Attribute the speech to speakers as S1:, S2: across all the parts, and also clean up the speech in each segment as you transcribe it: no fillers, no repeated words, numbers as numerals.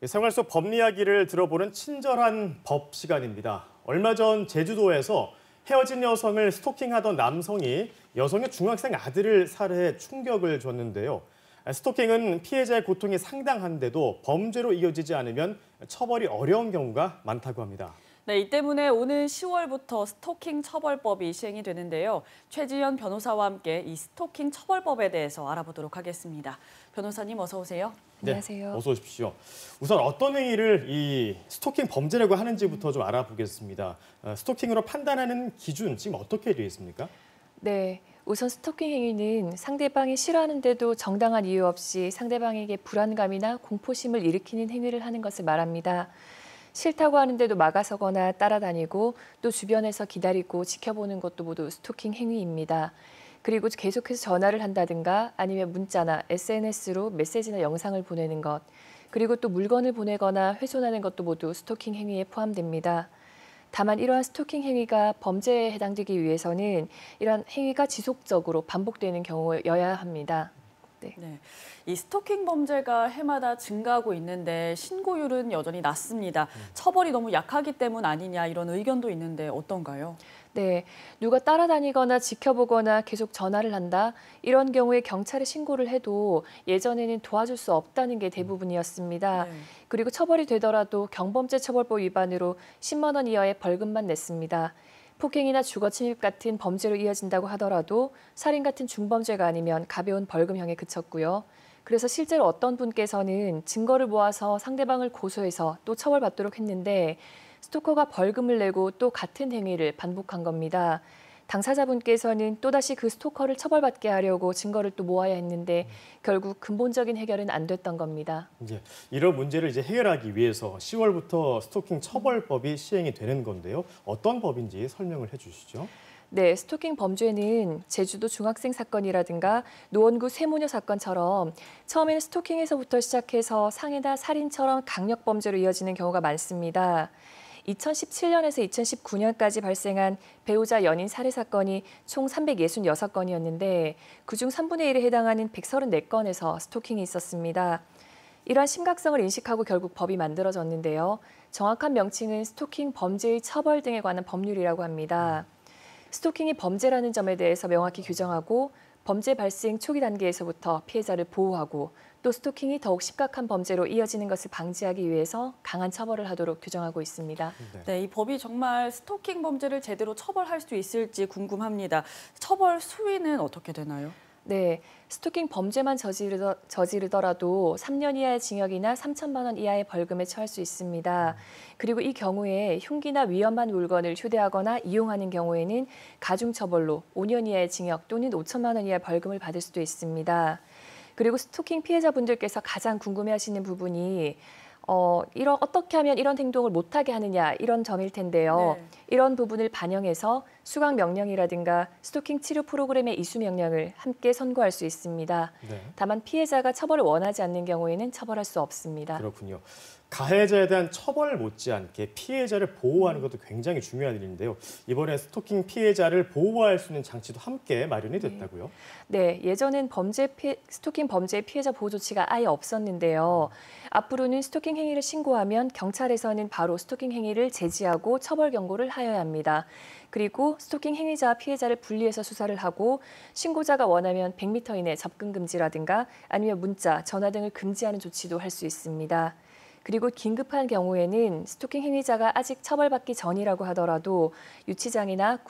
S1: 생활 속 법 이야기를 들어보는 친절한 법 시간입니다. 얼마 전 제주도에서 헤어진 여성을 스토킹하던 남성이 여성의 중학생 아들을 살해해 충격을 줬는데요. 스토킹은 피해자의 고통이 상당한데도 범죄로 이어지지 않으면 처벌이 어려운 경우가 많다고 합니다.
S2: 네, 이 때문에 오는 10월부터 스토킹 처벌법이 시행이 되는데요. 최지연 변호사와 함께 이 스토킹 처벌법에 대해서 알아보도록 하겠습니다. 변호사님 어서 오세요.
S1: 안녕하세요. 네, 어서 오십시오. 우선 어떤 행위를 이 스토킹 범죄라고 하는지부터 좀 알아보겠습니다. 스토킹으로 판단하는 기준 지금 어떻게 되어 있습니까?
S3: 네, 우선 스토킹 행위는 상대방이 싫어하는데도 정당한 이유 없이 상대방에게 불안감이나 공포심을 일으키는 행위를 하는 것을 말합니다. 싫다고 하는데도 막아서거나 따라다니고 또 주변에서 기다리고 지켜보는 것도 모두 스토킹 행위입니다. 그리고 계속해서 전화를 한다든가 아니면 문자나 SNS로 메시지나 영상을 보내는 것, 그리고 또 물건을 보내거나 훼손하는 것도 모두 스토킹 행위에 포함됩니다. 다만 이러한 스토킹 행위가 범죄에 해당되기 위해서는 이러한 행위가 지속적으로 반복되는 경우여야 합니다.
S2: 네, 이 스토킹 범죄가 해마다 증가하고 있는데 신고율은 여전히 낮습니다. 처벌이 너무 약하기 때문 아니냐 이런 의견도 있는데 어떤가요?
S3: 네, 누가 따라다니거나 지켜보거나 계속 전화를 한다. 이런 경우에 경찰에 신고를 해도 예전에는 도와줄 수 없다는 게 대부분이었습니다.
S2: 네.
S3: 그리고 처벌이 되더라도 경범죄처벌법 위반으로 10만 원 이하의 벌금만 냈습니다. 폭행이나 주거침입 같은 범죄로 이어진다고 하더라도 살인 같은 중범죄가 아니면 가벼운 벌금형에 그쳤고요. 그래서 실제로 어떤 분께서는 증거를 모아서 상대방을 고소해서 또 처벌받도록 했는데 스토커가 벌금을 내고 또 같은 행위를 반복한 겁니다. 당사자분께서는 또다시 그 스토커를 처벌받게 하려고 증거를 또 모아야 했는데 결국 근본적인 해결은 안 됐던 겁니다.
S1: 이런 문제를 해결하기 위해서 10월부터 스토킹 처벌법이 시행이 되는 건데요. 어떤 법인지 설명을 해주시죠.
S3: 네, 스토킹 범죄는 제주도 중학생 사건이라든가 노원구 세모녀 사건처럼 처음에는 스토킹에서부터 시작해서 상해나 살인처럼 강력 범죄로 이어지는 경우가 많습니다. 2017년에서 2019년까지 발생한 배우자 연인 살해 사건이 총 366건이었는데 그중 3분의 1에 해당하는 134건에서 스토킹이 있었습니다. 이러한 심각성을 인식하고 결국 법이 만들어졌는데요. 정확한 명칭은 스토킹 범죄의 처벌 등에 관한 법률이라고 합니다. 스토킹이 범죄라는 점에 대해서 명확히 규정하고 범죄 발생 초기 단계에서부터 피해자를 보호하고 또 스토킹이 더욱 심각한 범죄로 이어지는 것을 방지하기 위해서 강한 처벌을 하도록 규정하고 있습니다.
S2: 네, 이 법이 정말 스토킹 범죄를 제대로 처벌할 수 있을지 궁금합니다. 처벌 수위는 어떻게 되나요?
S3: 네, 스토킹 범죄만 저지르더라도 3년 이하의 징역이나 3천만 원 이하의 벌금에 처할 수 있습니다. 그리고 이 경우에 흉기나 위험한 물건을 휴대하거나 이용하는 경우에는 가중처벌로 5년 이하의 징역 또는 5천만 원 이하의 벌금을 받을 수도 있습니다. 그리고 스토킹 피해자분들께서 가장 궁금해하시는 부분이 어떻게 하면 이런 행동을 못하게 하느냐 이런 점일 텐데요.
S2: 네.
S3: 이런 부분을 반영해서 수강 명령이라든가 스토킹 치료 프로그램의 이수 명령을 함께 선고할 수 있습니다.
S1: 네.
S3: 다만 피해자가 처벌을 원하지 않는 경우에는 처벌할 수 없습니다.
S1: 그렇군요. 가해자에 대한 처벌 못지않게 피해자를 보호하는 것도 굉장히 중요한 일인데요. 이번에 스토킹 피해자를 보호할 수 있는 장치도 함께 마련이 됐다고요?
S3: 네, 예전엔 스토킹 범죄 피해자 보호 조치가 아예 없었는데요. 앞으로는 스토킹 행위를 신고하면 경찰에서는 바로 스토킹 행위를 제지하고 처벌 경고를 하여야 합니다. 그리고 스토킹 행위자와 피해자를 분리해서 수사를 하고 신고자가 원하면 100m 이내 접근 금지라든가 아니면 문자, 전화 등을 금지하는 조치도 할 수 있습니다. 그리고 긴급한 경우에는 스토킹 행위자가 아직 처벌받기 전이라고 하더라도 유치장이나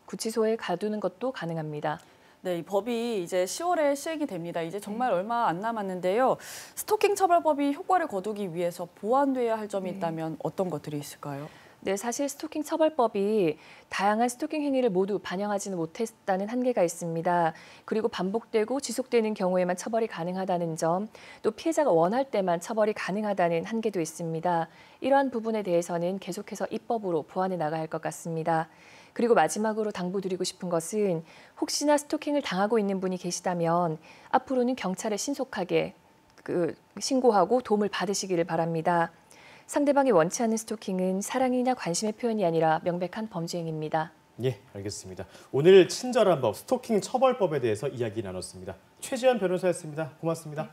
S3: 구치소에 가두는 것도 가능합니다.
S2: 네, 이 법이 이제 10월에 시행이 됩니다. 이제 정말 얼마 안 남았는데요. 스토킹 처벌법이 효과를 거두기 위해서 보완돼야 할 점이 있다면 어떤 것들이 있을까요?
S3: 네, 사실 스토킹 처벌법이 다양한 스토킹 행위를 모두 반영하지는 못했다는 한계가 있습니다. 그리고 반복되고 지속되는 경우에만 처벌이 가능하다는 점, 또 피해자가 원할 때만 처벌이 가능하다는 한계도 있습니다. 이러한 부분에 대해서는 계속해서 입법으로 보완해 나가야 할 것 같습니다. 그리고 마지막으로 당부드리고 싶은 것은 혹시나 스토킹을 당하고 있는 분이 계시다면 앞으로는 경찰에 신속하게 신고하고 도움을 받으시기를 바랍니다. 상대방이 원치 않는 스토킹은 사랑이나 관심의 표현이 아니라 명백한 범죄 행위입니다.
S1: 예, 알겠습니다. 오늘 친절한 법, 스토킹 처벌법에 대해서 이야기 나눴습니다. 최지연 변호사였습니다. 고맙습니다.